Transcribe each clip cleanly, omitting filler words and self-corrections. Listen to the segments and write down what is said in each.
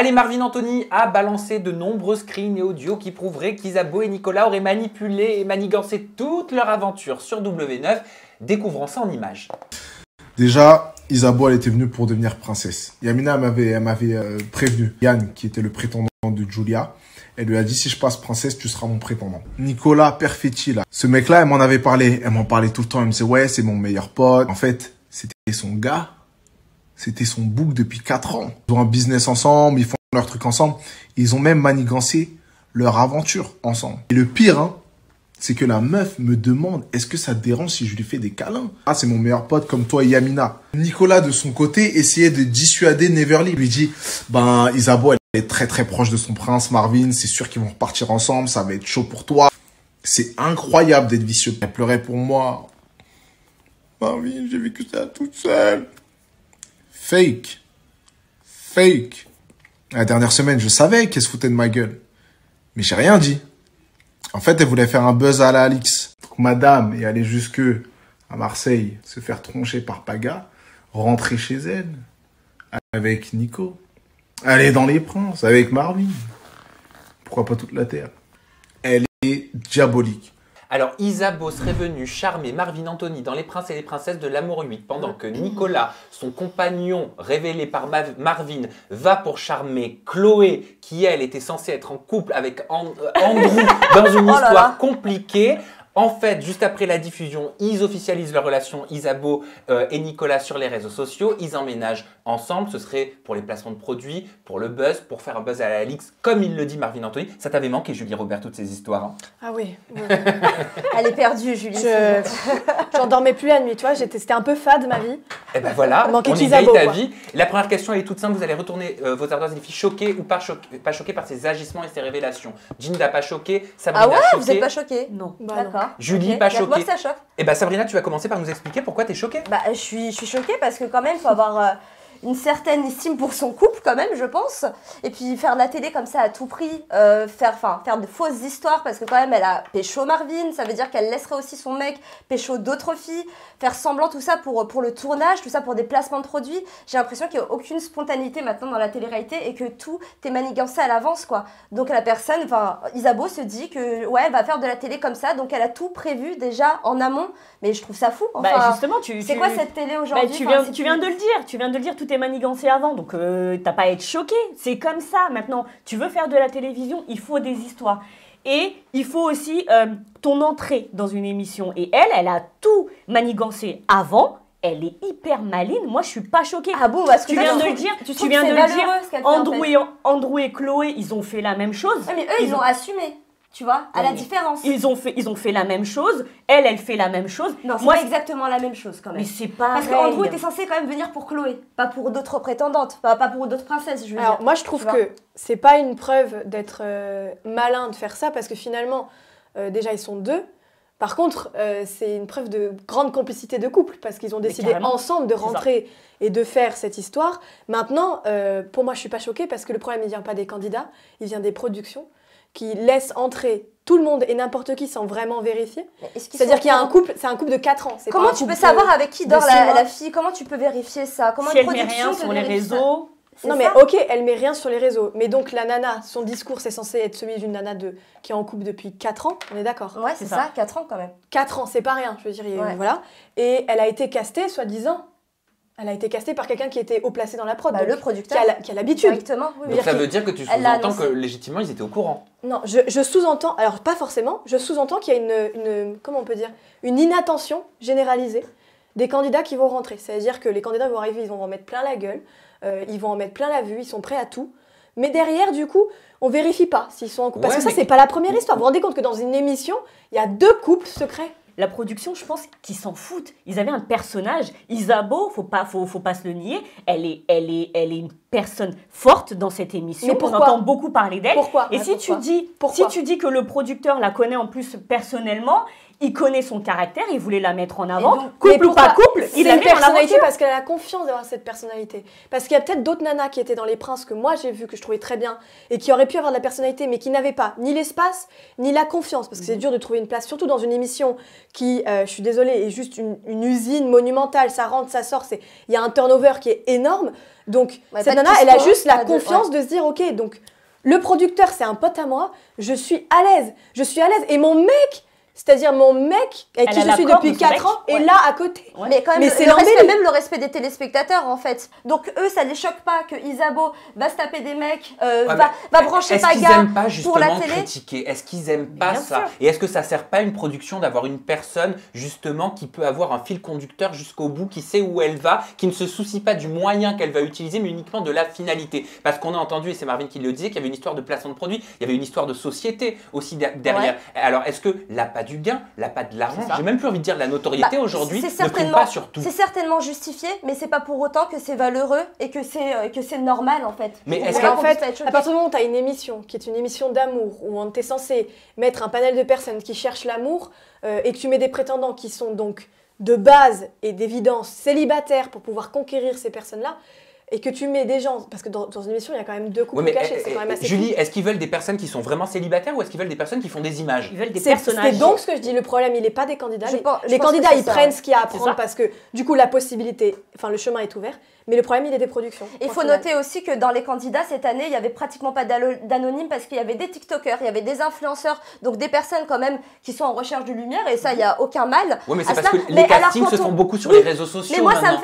Allez, Marvin Anthony a balancé de nombreux screens et audios qui prouveraient qu'Isabeau et Nicolas auraient manipulé et manigancé toute leur aventure sur W9. Découvrons ça en images. Déjà, Isabeau, elle était venue pour devenir princesse. Yamina, elle m'avait prévenu. Yann, qui était le prétendant de Julia, elle lui a dit, si je passe princesse, tu seras mon prétendant. Nicolas Perfetti, là. Ce mec-là, elle m'en avait parlé. Elle m'en parlait tout le temps. Elle me disait, ouais, c'est mon meilleur pote. En fait, c'était son gars. C'était son bouc depuis 4 ans. Ils ont un business ensemble, ils font leur truc ensemble. Ils ont même manigancé leur aventure ensemble. Et le pire, hein, c'est que la meuf me demande, est-ce que ça te dérange si je lui fais des câlins? Ah, c'est mon meilleur pote comme toi et Yamina. Nicolas, de son côté, essayait de dissuader Neverly. Il lui dit, ben, Isabeau, elle est très très proche de son prince, Marvin. C'est sûr qu'ils vont repartir ensemble, ça va être chaud pour toi. C'est incroyable d'être vicieux. Elle pleurait pour moi. Marvin, j'ai vécu ça toute seule. Fake. Fake. La dernière semaine, je savais qu'elle se foutait de ma gueule. Mais j'ai rien dit. En fait, elle voulait faire un buzz à la Alix. Donc, madame est allée jusque à Marseille se faire troncher par Paga, rentrer chez elle avec Nico, aller dans les Princes avec Marvin. Pourquoi pas toute la terre? Elle est diabolique. Alors, Isabeau serait venu charmer Marvin Anthony dans Les Princes et les Princesses de l'Amour 8, pendant que Nicolas, son compagnon révélé par Marvin, va pour charmer Chloé, qui elle était censée être en couple avec Andrew dans une histoire compliquée. En fait, juste après la diffusion, ils officialisent leur relation, Isabeau et Nicolas, sur les réseaux sociaux. Ils emménagent ensemble. Ce serait pour les placements de produits, pour le buzz, pour faire un buzz à la Alix, comme il le dit Marvin Anthony. Ça t'avait manqué, Julie Robert, toutes ces histoires, hein? Ah oui. Elle est perdue, Julie. J'en dormais plus la nuit, tu vois. C'était un peu fade, ma vie. Et ben voilà, on égaye ta vie. La première question, elle est toute simple. Vous allez retourner vos ardoises, les filles, choquées ou pas choquées par ses agissements et ses révélations. Jinda, pas choquée. Sabrina, ah ouais, choquée. vous n'êtes pas choquée? Non. D'accord. Julie, pas choquée. Moi, ça choque. Et bah Sabrina, tu vas commencer par nous expliquer pourquoi tu es choquée. Bah, je suis choquée parce que quand même, il faut avoir une certaine estime pour son couple quand même, je pense. Et puis faire de la télé comme ça à tout prix, faire de fausses histoires parce que quand même, elle a pécho Marvin. Ça veut dire qu'elle laisserait aussi son mec pécho d'autres filles. Faire semblant tout ça pour le tournage, tout ça pour des placements de produits. J'ai l'impression qu'il n'y a aucune spontanéité maintenant dans la télé-réalité et que tout est manigancé à l'avance, quoi. Donc la personne, Isabeau se dit que ouais, elle va faire de la télé comme ça, donc elle a tout prévu déjà en amont. Mais je trouve ça fou. Enfin, bah justement, c'est quoi cette télé aujourd'hui? Tu viens de le dire. Tu viens de le dire. Tout est manigancé avant, donc t'as pas à être choqué. C'est comme ça. Maintenant, tu veux faire de la télévision, il faut des histoires. Et il faut aussi ton entrée dans une émission. Et elle a tout manigancé avant. Elle est hyper maline. Moi, je suis pas choquée. Ah bon, parce que tu viens de le dire. Tu viens de le dire. Andrew et Chloé, ils ont fait la même chose. Ouais, mais eux, ils ont assumé. Tu vois, à la différence. Ils ont fait la même chose. Elle fait la même chose. Non, c'est pas exactement la même chose quand même. Mais c'est pas. Parce qu'Andrew était censé quand même venir pour Chloé, pas pour d'autres prétendantes, pas pour d'autres princesses, je veux dire. Alors, moi, je trouve que c'est pas une preuve d'être malin de faire ça parce que finalement, déjà, ils sont deux. Par contre, c'est une preuve de grande complicité de couple parce qu'ils ont décidé ensemble de rentrer et de faire cette histoire. Maintenant, pour moi, je suis pas choquée parce que le problème, il vient pas des candidats, il vient des productions qui laissent entrer tout le monde et n'importe qui sans vraiment vérifier. C'est-à-dire qu'il y a un couple, c'est un couple de 4 ans. Comment tu peux savoir avec qui dort la fille? Comment tu peux vérifier ça? Comment si elle met rien sur les réseaux. Non mais ok, elle met rien sur les réseaux. Mais donc la nana, son discours, c'est censé être celui d'une nana qui est en couple depuis 4 ans. On est d'accord? Ouais, c'est ça, 4 ans quand même. 4 ans, c'est pas rien, je veux dire. Voilà. Et elle a été castée, soi-disant. Elle a été castée par quelqu'un qui était haut placé dans la prod. Le producteur. Qui a l'habitude. Directement. Oui, donc ça veut dire que tu sous-entends que légitimement ils étaient au courant. Non, je sous-entends, alors pas forcément, je sous-entends qu'il y a comment on peut dire, une inattention généralisée des candidats qui vont rentrer. C'est-à-dire que les candidats vont arriver, ils vont en mettre plein la gueule, ils vont en mettre plein la vue, ils sont prêts à tout. Mais derrière, du coup, on vérifie pas s'ils sont en couple. Parce que ça, c'est pas la première histoire. Vous vous rendez compte que dans une émission, il y a 2 couples secrets. La production, je pense qu'ils s'en foutent. Ils avaient un personnage. Isabeau, faut pas se le nier. Elle est une personne forte dans cette émission. Mais pourquoi? On entend beaucoup parler d'elle. Pourquoi? Et si tu dis que le producteur la connaît en plus personnellement, il connaît son caractère, il voulait la mettre en Et avant. donc, Couple ou pas couple, il C'est la une met en personnalité avant. parce qu'elle a la confiance d'avoir cette personnalité. Parce qu'il y a peut-être d'autres nanas qui étaient dans Les Princes que moi j'ai vu, que je trouvais très bien, et qui auraient pu avoir de la personnalité, mais qui n'avaient pas ni l'espace, ni la confiance. Parce que c'est dur de trouver une place, surtout dans une émission qui, je suis désolée, est juste une usine monumentale. Ça rentre, ça sort, il y a un turnover qui est énorme. Donc Ouais, cette pas de nana, elle a histoire, juste la pas de- confiance de se dire, ok, donc le producteur c'est un pote à moi, je suis à l'aise. Je suis à l'aise. Et mon mec, c'est-à-dire mon mec avec qui Elle a je suis l'accord depuis de son 4 mec. ans, est Ouais. là à côté. Ouais. Mais quand même, Mais c'est le respect, l'embellie. même le respect des téléspectateurs en fait. Donc eux, ça les choque pas que Isabeau va se taper des mecs, va brancher Est-ce qu'ils Paga aiment pas pour la justement télé. critiquer? Est-ce qu'ils aiment pas Bien ça? sûr. Et est-ce que ça sert pas à une production d'avoir une personne justement qui peut avoir un fil conducteur jusqu'au bout, qui sait où elle va, qui ne se soucie pas du moyen qu'elle va utiliser, mais uniquement de la finalité? Parce qu'on a entendu, et c'est Marvin qui le disait, qu'il y avait une histoire de placement de produit, il y avait une histoire de société aussi derrière. Alors est-ce que l'appât du gain, l'appât de l'argent, C'est ça. j'ai même plus envie de dire la notoriété Bah, aujourd'hui, c'est ne prime certainement- pas sur tout. C'est certainement justifié, mais c'est pas pour autant que c'est valeureux et que c'est normal en fait. Mais Donc, est-ce voilà, en on fait, peut être choqué. à partir du moment où tu as une émission qui est une émission d'amour, où on t'est censé mettre un panel de personnes qui cherchent l'amour, et que tu mets des prétendants qui sont donc de base et d'évidence célibataires pour pouvoir conquérir ces personnes-là, et que tu mets des gens, parce que dans une émission, il y a quand même deux couples Ouais, mais cachés, c'est quand même assez Julie, fou. est-ce qu'ils veulent des personnes qui sont vraiment célibataires ou est-ce qu'ils veulent des personnes qui font des images? Ils veulent des C'est personnages. donc ce que je dis, le problème, il n'est pas des candidats. Je Les- pense- je les pense candidats, que c'est ils ça, prennent ouais. ce qu'il y a à C'est prendre ça. parce que du coup, la possibilité, enfin le chemin est ouvert, mais le problème, il est des productions. Il point faut final. noter aussi que dans les candidats cette année, il y avait pratiquement pas d'anonymes parce qu'il y avait des TikTokers, il y avait des influenceurs, donc des personnes quand même qui sont en recherche de lumière et ça, il y a aucun mal. Oui, mais c'est à parce cela. que Mais les alors, castings quand se font on- beaucoup sur Oui, les réseaux sociaux Mais moi, maintenant.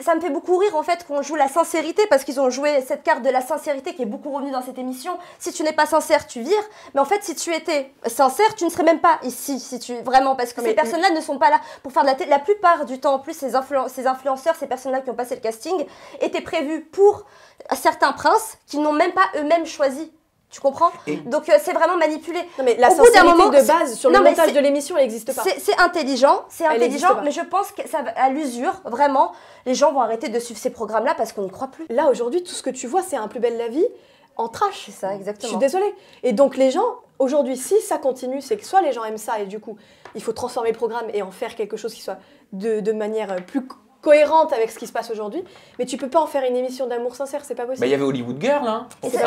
ça me fait beaucoup rire en fait qu'on joue la sincérité parce qu'ils ont joué cette carte de la sincérité qui est beaucoup revenue dans cette émission. Si tu n'es pas sincère, tu vires. Mais en fait, si tu étais sincère, tu ne serais même pas ici, si tu vraiment parce que Mais- ces personnes-là ne sont pas là pour faire de la télé. La plupart du temps, en plus, ces influenceurs, ces personnes-là qui ont passé le casting, étaient prévus pour certains princes qui n'ont même pas eux-mêmes choisi. Tu comprends? Et- Donc c'est vraiment manipulé. Non, mais la Au bout d'un sincérité moment, de base sur le non, mais montage c'est- de l'émission, elle n'existe pas. C'est intelligent, Elle existe pas. mais je pense que ça va à l'usure, vraiment, les gens vont arrêter de suivre ces programmes-là parce qu'on n'y croit plus. Là, aujourd'hui, tout ce que tu vois, c'est un plus belle la vie en trash. C'est ça, Je exactement. suis désolée. Et donc, les gens, aujourd'hui, si ça continue, c'est que soit les gens aiment ça et du coup, il faut transformer le programme et en faire quelque chose qui soit de manière plus cohérente avec ce qui se passe aujourd'hui. Mais tu peux pas en faire une émission d'amour sincère, c'est pas Bah, possible. il y avait Hollywood Girl, hein. Et c'est c'est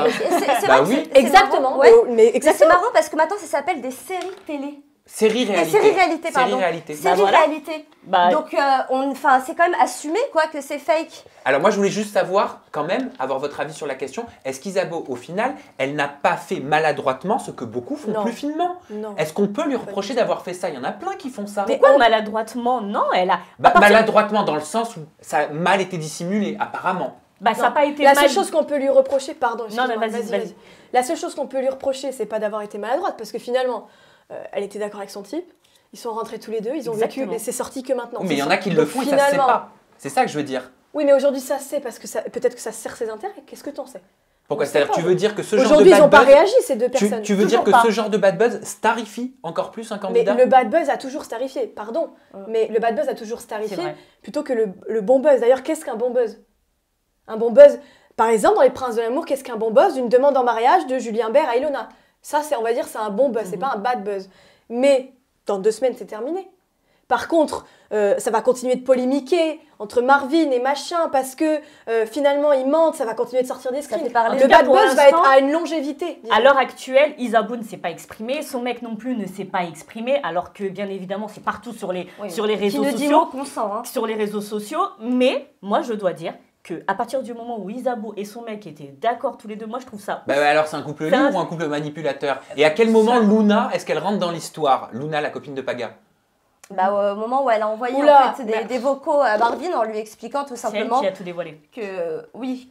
ça. c'est Bah vrai que oui. c'est Exactement. marrant, ouais. Mais Mais c'est exactement. marrant parce que maintenant ça s'appelle des séries télé. Série Des réalité. séries réalité, pardon. Série réalité. Bah, Séries voilà. réalité. Bah, Donc c'est quand même assumé quoi que c'est fake. Alors moi je voulais juste savoir quand même, avoir votre avis sur la question, est-ce qu'Isabeau au final, elle n'a pas fait maladroitement ce que beaucoup font Non. plus finement? Non. Est-ce qu'on peut lui reprocher d'avoir fait ça? Il y en a plein qui font ça. pourquoi maladroitement? Non, elle a. Bah, à partir- maladroitement dans le sens où ça a mal été dissimulé apparemment. Bah, ça n'a Non. pas été La mal. seule chose qu'on peut lui reprocher, pardon, Non, mais excuse-moi, vas-y. La seule chose qu'on peut lui reprocher, c'est pas d'avoir été maladroite, parce que finalement, elle était d'accord avec son type. Ils sont rentrés tous les deux, ils ont Exactement. vécu, et c'est sorti que maintenant. mais il y en C'est a qui ça. le Donc, font et ça se sait finalement- pas. C'est ça que je veux dire. Oui, mais aujourd'hui, ça se sait, parce que peut-être que ça sert ses intérêts. Qu'est-ce que t'en sais? Pourquoi? On sait C'est-à-dire pas. tu veux dire que ce genre de Aujourd'hui, ils n'ont bad pas buzz, réagi, ces deux personnes. tu veux dire Toujours que pas. ce genre de bad buzz starifie encore plus un Mais candidat? le bad buzz a toujours starifié, pardon. Mais le bad buzz a toujours C'est starifié vrai. plutôt que le bon buzz. D'ailleurs, qu'est-ce qu'un bon buzz? Un bon buzz, par exemple, dans Les Princes de l'amour, qu'est-ce qu'un bon buzz? Une demande en mariage de Julien Bert à Ilona. Ça, on va dire, c'est un bon buzz, c'est pas un bad buzz. Mais dans 2 semaines, c'est terminé. Par contre, ça va continuer de polémiquer entre Marvin et machin parce que finalement ils mentent, ça va continuer de sortir des screens. fait parler. Le En tout cas, bad pour buzz va être l'instant, à une longévité. À l'heure actuelle, Isabeau ne s'est pas exprimé, son mec non plus ne s'est pas exprimé, alors que bien évidemment c'est partout sur les réseaux Qui ne dit sociaux. mot consent. Hein. Sur les réseaux sociaux, mais moi je dois dire que à partir du moment où Isabeau et son mec étaient d'accord tous les deux, moi je trouve ça. Bah alors c'est un couple C'est libre un- ou un couple manipulateur? Et à quel moment Luna, est-ce qu'elle rentre dans l'histoire? Luna, la copine de Paga. Bah, au moment où elle a envoyé Oula, en fait, merde. des vocaux à Marvin en lui expliquant tout C'est elle simplement qui a tout dévoilé. que oui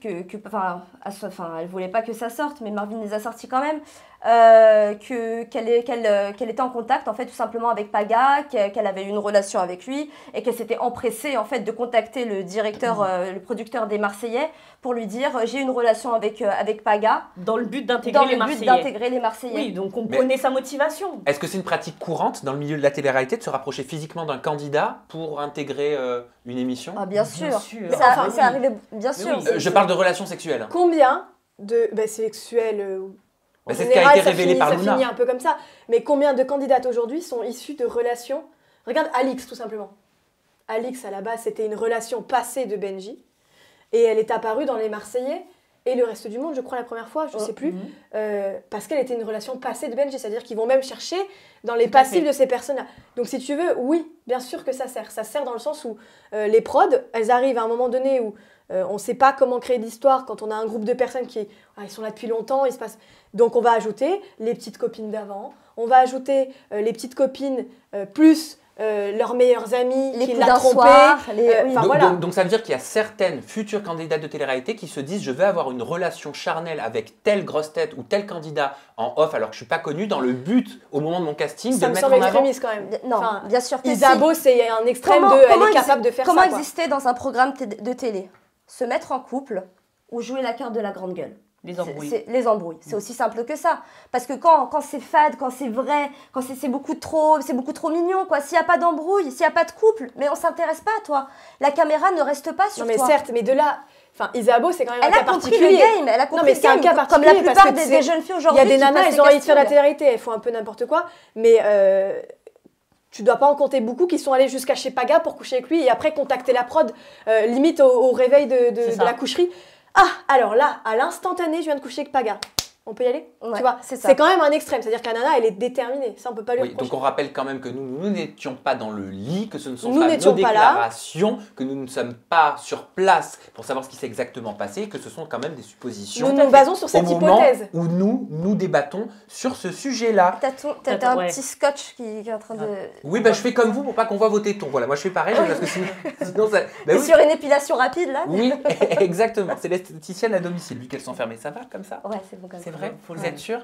enfin elle voulait pas que ça sorte mais Marvin les a sortis quand même qu'elle était en contact en fait tout simplement avec Paga, qu'elle avait eu une relation avec lui et qu'elle s'était empressée en fait de contacter le directeur le producteur des Marseillais pour lui dire j'ai une relation avec Paga Dans le but dans d'intégrer le les but Marseillais. d'intégrer les Marseillais. Oui, donc on Mais- connaît sa motivation. Est-ce que c'est une pratique courante dans le milieu de la télé-réalité de se rapprocher physiquement d'un candidat pour intégrer une émission? Ah, bien Bien sûr. sûr. Ça, Enfin, c'est oui. arrivé bien sûr. oui, Je parle de relations sexuelles. Combien de sexuels En c'est ce qui a général, été révélé par ça Luna. finit un peu comme ça. Mais combien de candidates aujourd'hui sont issues de relations? Regarde Alix, tout simplement. Alix, à la base, c'était une relation passée de Benji. Et elle est apparue dans Les Marseillais et le reste du monde, je crois, la première fois, je ne sais plus. Parce qu'elle était une relation passée de Benji. C'est-à-dire qu'ils vont même chercher dans les passifs de ces personnes-là. Donc, si tu veux, oui, bien sûr que ça sert. Ça sert dans le sens où les prods, elles arrivent à un moment donné où on ne sait pas comment créer d'histoire quand on a un groupe de personnes qui ils sont là depuis longtemps, il se passe... Donc on va ajouter les petites copines d'avant, on va ajouter les petites copines plus leurs meilleurs amis Les qui coups l'a d'un trompé. soir, les- oui. Enfin, Donc, voilà. donc ça veut dire qu'il y a certaines futures candidates de télé-réalité qui se disent je vais avoir une relation charnelle avec telle grosse tête ou tel candidat en off alors que je suis pas connu dans le but au moment de mon casting Ça de me mettre semble en avant. extrémiste quand même. Non, Enfin, bien sûr que si. Isabeau, c'est un extrême Comment- de... Elle comment est capable de faire Comment ça, quoi. exister dans un programme de télé? Se mettre en couple ou jouer la carte de la grande gueule? Les embrouilles. C'est les embrouilles. C'est aussi simple que ça. Parce que quand c'est fade, quand c'est vrai, quand c'est beaucoup trop mignon, quoi. S'il n'y a pas d'embrouille, s'il n'y a pas de couple, mais on s'intéresse pas à toi. La caméra ne reste pas sur Non mais toi. certes, mais de là... Enfin, Isabeau, c'est quand même Elle un a cas compris particulier. le game, elle a compris mais le c'est un game, cas comme la particulier parce plupart que des jeunes filles Il y aujourd'hui. a des qui nanas, passent elles les ont envie de faire la castings. télé-réalité, elles font un peu n'importe quoi, mais tu dois pas en compter beaucoup qui sont allés jusqu'à chez Paga pour coucher avec lui et après contacter la prod, limite au réveil C'est de ça. la coucherie. Ah, alors là, à l'instantané, je viens de coucher avec Paga. On peut y aller? Ouais, Tu vois, c'est ça. c'est quand même un extrême, c'est-à-dire que la nana, elle est déterminée. Ça, on peut pas lui Oui, reprocher. donc on rappelle quand même que nous n'étions pas dans le lit, que ce ne sont Nous pas nos n'étions pas là. déclarations, que nous ne sommes pas sur place pour savoir ce qui s'est exactement passé, que ce sont quand même des suppositions. Nous nous basons sur au cette moment hypothèse. où nous débattons sur ce sujet-là. T'as Attends, un ouais. petit scotch qui est en train de... Oui, bah, je fais comme vous pour pas qu'on voit vos tétons. Voilà, moi je fais pareil, parce que sinon ça... Bah T'es oui. sur une épilation rapide, là? Oui, exactement. C'est l'esthéticienne à domicile, vu qu'elles sont fermées. Ça va comme ça? Ouais, c'est bon comme ça. C'est vrai? Faut Ouais. être sûr.